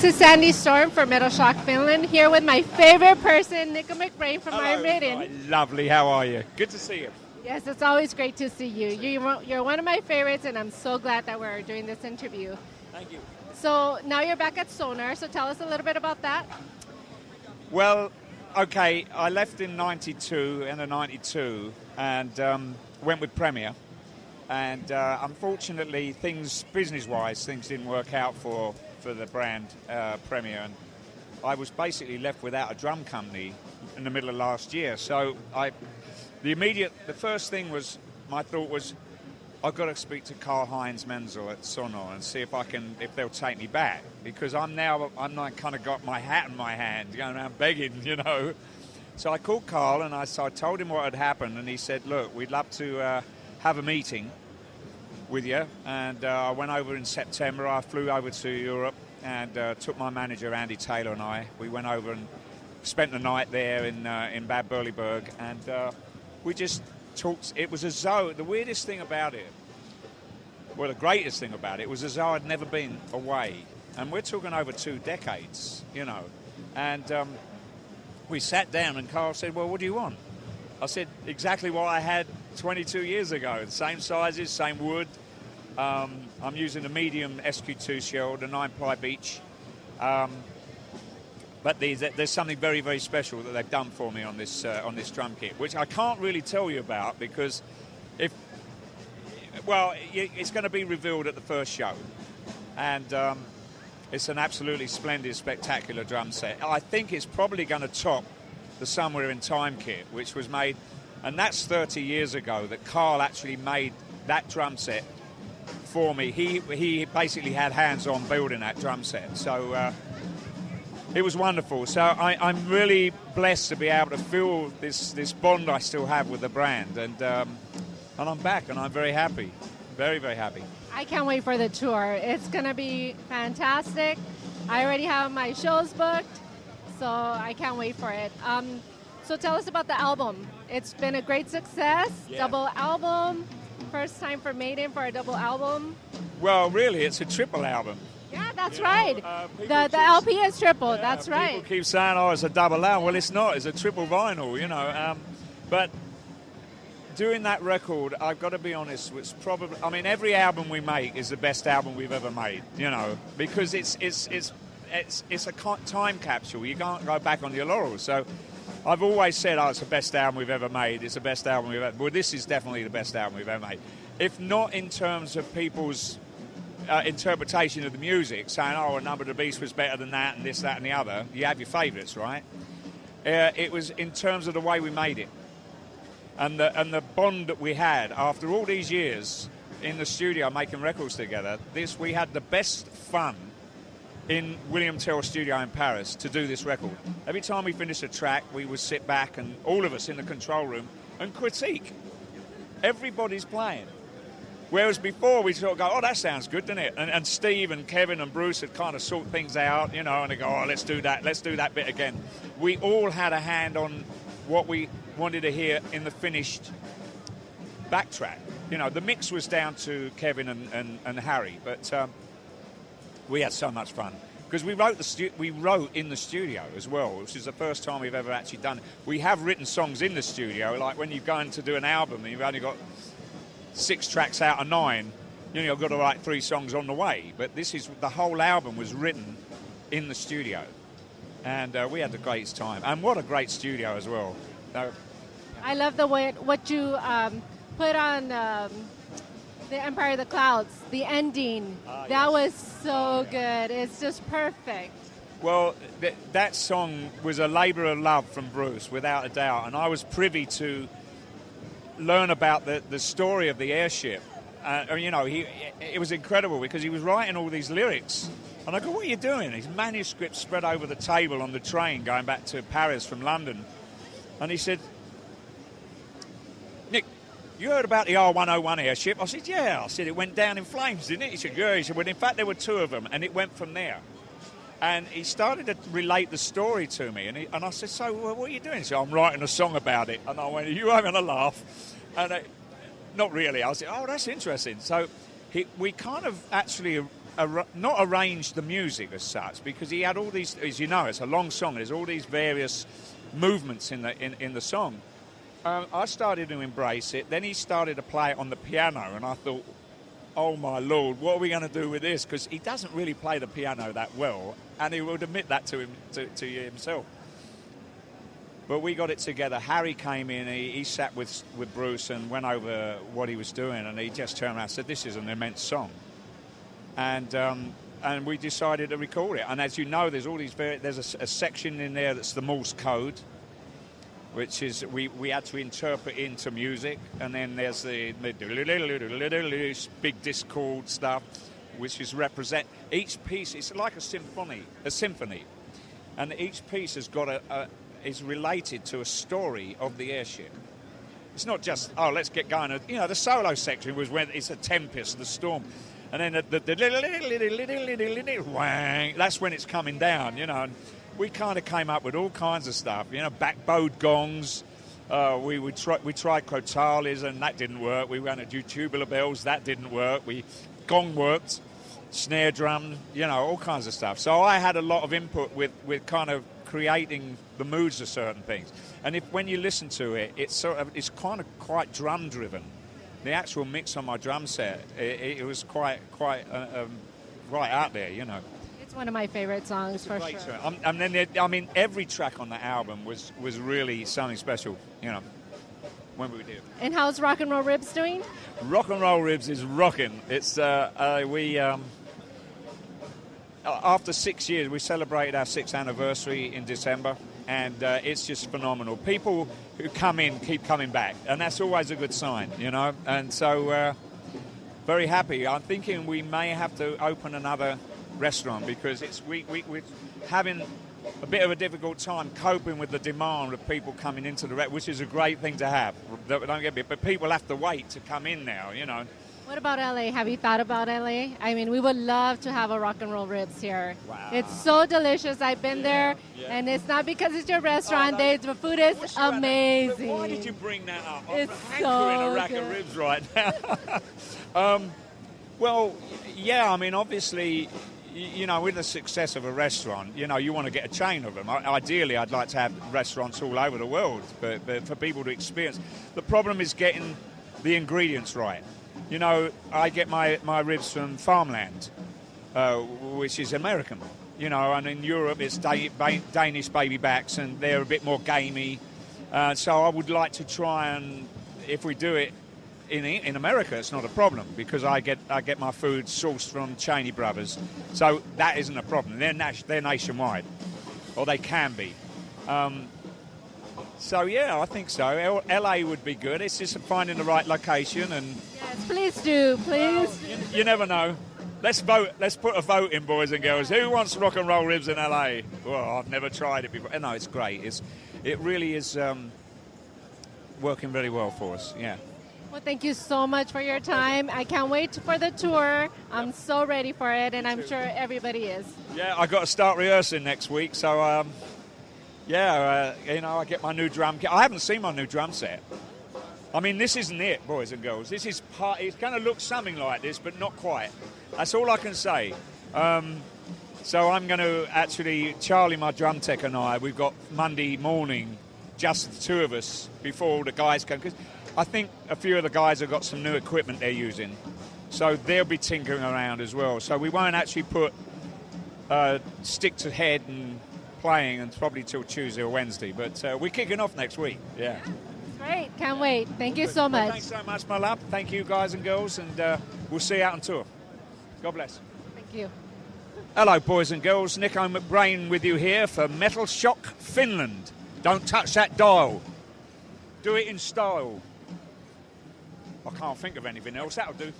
This is Sandy Storm from Metal Shock Finland, here with my favorite person, Nicko Mcbrain from Iron Maiden. Hi, lovely, how are you? Good to see you. Yes, it's always great to see you. You're one of my favorites, and I'm so glad that we're doing this interview. Thank you. So now you're back at Sonar, so tell us a little bit about that. Well, okay, I left in 92, end of 92, and went with Premier. And unfortunately, business-wise, things didn't work out for the brand Premier. And I was basically left without a drum company in the middle of last year. So the first thing was, my thought was, I've got to speak to Karl-Heinz Menzel at Sonar and see if they'll take me back, because I'm like kind of got my hat in my hand, going around begging, you know. So I called Carl and I told him what had happened, and he said, look, we'd love to have a meeting with you. And I went over in September. I flew over to Europe and took my manager Andy Taylor and I. We went over and spent the night there in Bad Berleburg, and we just talked. It was as though the weirdest thing about it, well, the greatest thing about it was as though I'd never been away. And we're talking over 2 decades, you know. And we sat down and Carl said, well, what do you want? I said, exactly what I had 22 years ago. The same sizes, same wood. I'm using a medium SQ2 shell, the 9-ply beach. But there's something very, very special that they've done for me on this drum kit, which I can't really tell you about, because it's going to be revealed at the first show. And it's an absolutely splendid, spectacular drum set. I think it's probably going to top the Somewhere in Time kit, which was made, and that's 30 years ago that Carl actually made that drum set for me. He basically had hands on building that drum set. So it was wonderful. So I'm really blessed to be able to feel this bond I still have with the brand. And I'm back, and I'm very happy. Very, very happy. I can't wait for the tour. It's going to be fantastic. I already have my shows booked, so I can't wait for it. So tell us about the album. It's been a great success. Yeah. Double album. First time for Maiden for a double album. Well, really, it's a triple album. Yeah, that's right. The LP is triple. Yeah, that's right. People keep saying, oh, it's a double album. Well, it's not. It's a triple vinyl, you know. But doing that record, I've got to be honest, it's probably, I mean, every album we make is the best album we've ever made, you know, because it's a time capsule. You can't go back on your laurels. So I've always said, oh, it's the best album we've ever made. It's the best album we've ever made. Well, this is definitely the best album we've ever made. If not in terms of people's interpretation of the music, saying, oh, A Number of the Beast was better than that, and this, that, and the other. You have your favourites, right? It was in terms of the way we made it. And the bond that we had after all these years in the studio making records together, we had the best fun in William Tell Studio in Paris to do this record. Every time we finished a track, we would sit back, and all of us in the control room, and critique. Everybody's playing. Whereas before we sort of go, oh, that sounds good, doesn't it? And Steve and Kevin and Bruce had kind of sort things out, you know, and they go, oh, let's do that bit again. We all had a hand on what we wanted to hear in the finished backtrack. You know, the mix was down to Kevin and Harry, but we had so much fun because we wrote in the studio as well, which is the first time we've ever actually done it. We have written songs in the studio, like when you're going to do an album and you've only got 6 tracks out of 9, you know, you've got to write 3 songs on the way. But the whole album was written in the studio, and we had the greatest time. And what a great studio as well. I love the way what you put on the Empire of the Clouds, the ending. That was so good. It's just perfect. Well, that song was a labour of love from Bruce, without a doubt. And I was privy to learn about the story of the airship. You know, it was incredible because he was writing all these lyrics. And I go, what are you doing? His manuscript spread over the table on the train going back to Paris from London. And he said, Nick, you heard about the R101 airship? I said, yeah. I said, it went down in flames, didn't it? He said, yeah. He said, well, in fact, there were 2 of them, and it went from there. And he started to relate the story to me. And I said, so what are you doing? He said, I'm writing a song about it. And I went, are you having a laugh? And not really. I said, oh, that's interesting. So we kind of actually not arranged the music as such, because he had all these, as you know, it's a long song. There's all these various movements in the song. I started to embrace it. Then he started to play it on the piano, and I thought, oh my Lord, what are we going to do with this? Because he doesn't really play the piano that well, and he would admit that to himself. But we got it together. Harry came in, he sat with Bruce and went over what he was doing, and he just turned around and said, this is an immense song. And we decided to record it. And as you know, there's all these there's a section in there that's the Morse code, which is we had to interpret into music, and then there's the big discord stuff, which is represent each piece. It's like a symphony, and each piece has got is related to a story of the airship. It's not just, oh, let's get going. You know, the solo section was when it's a tempest, the storm. And then that's when it's coming down, you know. And we kind of came up with all kinds of stuff, you know, backbowed gongs. We tried crotales, and that didn't work. We went to do tubular bells, that didn't work. Gong worked, snare drum, you know, all kinds of stuff. So I had a lot of input with kind of creating the moods of certain things. And when you listen to it, it's kind of quite drum driven. The actual mix on my drum set, it was quite right out there, you know. It's one of my favorite songs for sure. And then, every track on the album was really something special, you know, when we did it. And how's Rock and Roll Ribs doing? Rock and Roll Ribs is rocking. It's after 6 years, we celebrated our 6th anniversary in December, and it's just phenomenal. People who come in keep coming back, and that's always a good sign, you know. And so, very happy. I'm thinking we may have to open another restaurant, because we're having a bit of a difficult time coping with the demand of people coming into the restaurant, which is a great thing to have. Don't get me, but people have to wait to come in now, you know. What about LA? Have you thought about LA? I mean, we would love to have a Rock and Roll Ribs here. Wow. It's so delicious. I've been there, and it's not because it's your restaurant. The food is amazing. Why did you bring that up? It's I'm so hankering a rack good. of ribs right now. Well, yeah, I mean, obviously, you know, with the success of a restaurant, you know, you want to get a chain of them. Ideally, I'd like to have restaurants all over the world, but for people to experience. The problem is getting the ingredients right. You know, I get my ribs from farmland, which is American. You know, and in Europe it's Danish baby backs, and they're a bit more gamey. So I would like to try and, if we do it in America, it's not a problem, because I get my food sourced from Cheney Brothers. So that isn't a problem. They're nationwide, or they can be. So yeah, I think so. LA would be good. It's just finding the right location. And yes, please do, please. You never know. Let's vote. Let's put a vote in, boys and girls. Who wants Rock and Roll Ribs in LA? Well, I've never tried it before. No, it's great. It really is working very well for us. Yeah. Well, thank you so much for your time. I can't wait for the tour. I'm so ready for it, and I'm sure everybody is. Yeah, I got to start rehearsing next week, so. Yeah, you know, I get my new drum kit. I haven't seen my new drum set. I mean, this isn't it, boys and girls. This is it's going to look something like this, but not quite. That's all I can say. So I'm going to actually, Charlie, my drum tech, and we've got Monday morning, just the two of us, before all the guys come. Because I think a few of the guys have got some new equipment they're using. So they'll be tinkering around as well. So we won't actually stick to head and playing, and probably till Tuesday or Wednesday, but we're kicking off next week. Yeah. Great, can't wait. Thank you so much. Well, thanks so much, my love. Thank you, guys and girls, and we'll see you out on tour. God bless. Thank you. Hello, boys and girls. Nicko Mcbrain with you here for Metal Shock Finland. Don't touch that dial. Do it in style. I can't think of anything else. That'll do.